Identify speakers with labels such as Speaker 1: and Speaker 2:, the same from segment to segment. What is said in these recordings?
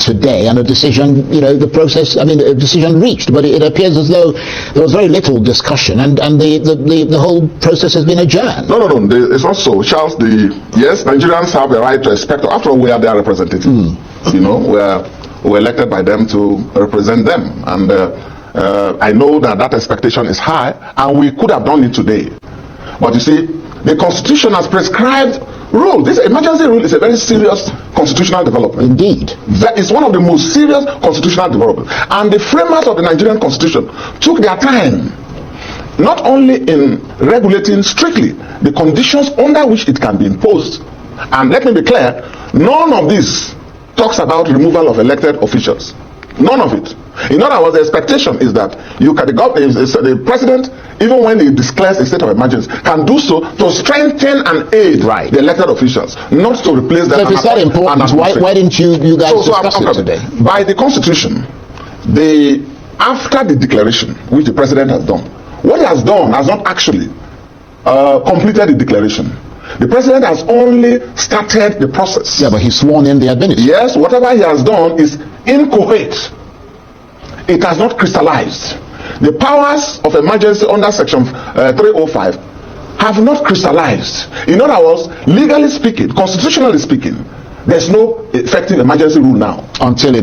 Speaker 1: today and a decision, the process, a decision reached, but it appears as though there was very little discussion and the whole process has been adjourned.
Speaker 2: No, it's not so. Charles, yes, Nigerians have the right to expect, after all, we are their representatives. We're elected by them to represent them, and I know that expectation is high, and we could have done it today. But you see, the Constitution has prescribed rule. This emergency rule is a very serious constitutional development.
Speaker 1: Indeed.
Speaker 2: That is one of the most serious constitutional developments. And the framers of the Nigerian Constitution took their time, not only in regulating strictly the conditions under which it can be imposed. And let me be clear, none of this talks about removal of elected officials. None of it. In other words, the expectation is that the president, even when he declares a state of emergency, can do so to strengthen and aid the elected officials, not to replace them.
Speaker 1: So if it's that important, why didn't you guys discuss it today?
Speaker 2: By the Constitution, after the declaration, which the president has done, what he has done has not actually completed the declaration. The president has only started the process.
Speaker 1: Yeah, but he's sworn in the administration.
Speaker 2: Yes, whatever he has done is inchoate. It has not crystallized. The powers of emergency under Section 305 have not crystallized. In other words, legally speaking, constitutionally speaking, there's no effective emergency rule now.
Speaker 1: Until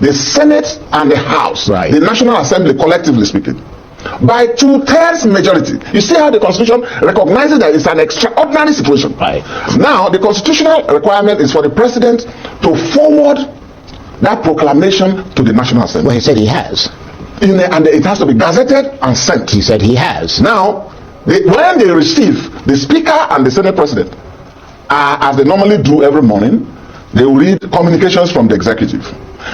Speaker 2: the Senate and the House, the National Assembly, collectively speaking, by 2/3 majority. You see how the Constitution recognizes that it's an extraordinary situation. Now, the constitutional requirement is for the president to forward that proclamation to the National Assembly.
Speaker 1: Well, he said he has.
Speaker 2: And it has to be gazetted and sent.
Speaker 1: He said he has.
Speaker 2: Now, when they receive, the Speaker and the Senate President, as they normally do every morning, they will read communications from the executive.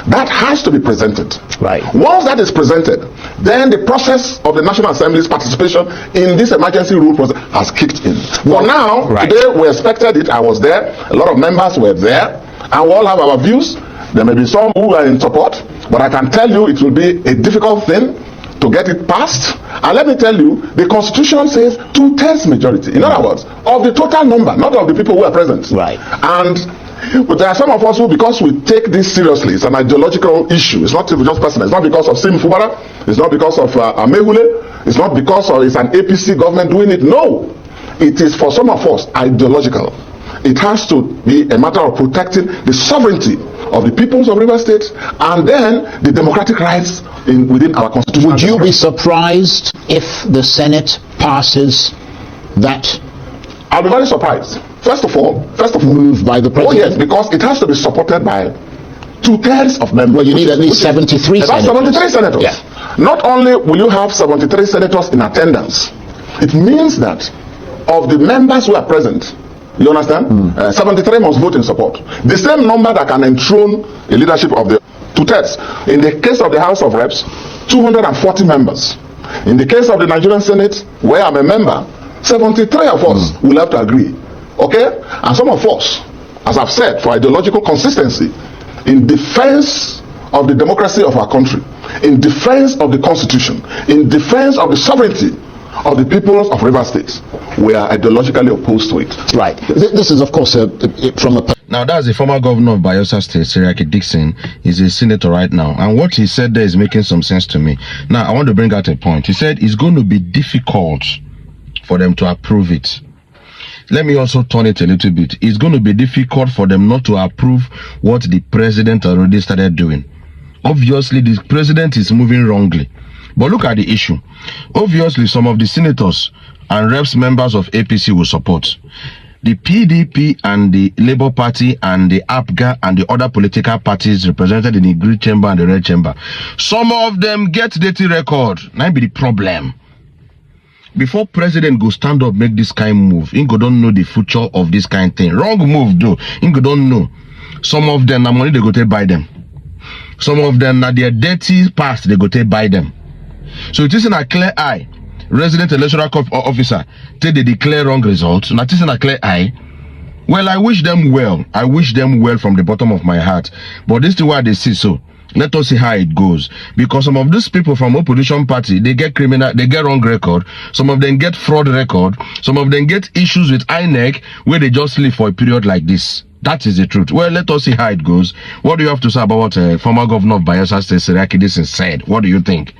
Speaker 2: That has to be presented. Once that is presented, then the process of the National Assembly's participation in this emergency rule process has kicked in. For now, today we expected it. I was there. A lot of members were there. And we all have our views. There may be some who are in support, but I can tell you it will be a difficult thing to get it passed. And let me tell you, the Constitution says 2/3 majority. In other words, of the total number, not of the people who are present. And but there are some of us who, because we take this seriously, it's an ideological issue. It's not just personal. It's not because of Sim Fubara. It's not because of Amehule. It's not because it's an APC government doing it. No. It is for some of us ideological. It has to be a matter of protecting the sovereignty of the peoples of River State and then the democratic rights within our Constitution.
Speaker 1: Would you be surprised if the Senate passes that?
Speaker 2: I'll be very surprised. First of all,
Speaker 1: moved by the president.
Speaker 2: Oh yes, because it has to be supported by 2/3 of members.
Speaker 1: Well, you need at least 73 senators.
Speaker 2: 73 senators. Yeah. Not only will you have 73 senators in attendance, it means that of the members who are present, you understand? 73 must vote in support. The same number that can enthrone a leadership of the 2/3. In the case of the House of Reps, 240 members. In the case of the Nigerian Senate, where I'm a member, 73 of us will have to agree. Okay? And some of us, as I've said, for ideological consistency, in defense of the democracy of our country, in defense of the Constitution, in defense of the sovereignty of the peoples of River State, we are ideologically opposed to it.
Speaker 1: This is, of course, from a...
Speaker 3: Now, that's the former governor of Bayelsa State, Dickson. He's a senator right now. And what he said there is making some sense to me. Now, I want to bring out a point. He said it's going to be difficult for them to approve it. Let me also turn it a little bit. It's going to be difficult for them not to approve what the president already started doing. Obviously, the president is moving wrongly. But look at the issue. Obviously, some of the senators and reps members of APC will support. The PDP and the Labour Party and the APGA and the other political parties represented in the green chamber and the red chamber, some of them get dirty record. That be the problem. Before president go stand up, make this kind of move, Ingo don't know the future of this kind of thing. Wrong move though. Ingo don't know. Some of them, the money they go take buy them. Some of them, na their dirty past, they go take buy them. So it isn't a clear eye. Resident electoral officer take they declare wrong results. Not isn't a clear eye. Well, I wish them well. I wish them well from the bottom of my heart. But this is why they see so. Let us see how it goes. Because some of these people from opposition party, they get criminal, they get wrong record. Some of them get fraud record. Some of them get issues with INEC where they just live for a period like this. That is the truth. Well, let us see how it goes. What do you have to say about what former governor of Bayelsa State, Seriake Dickson, said? What do you think?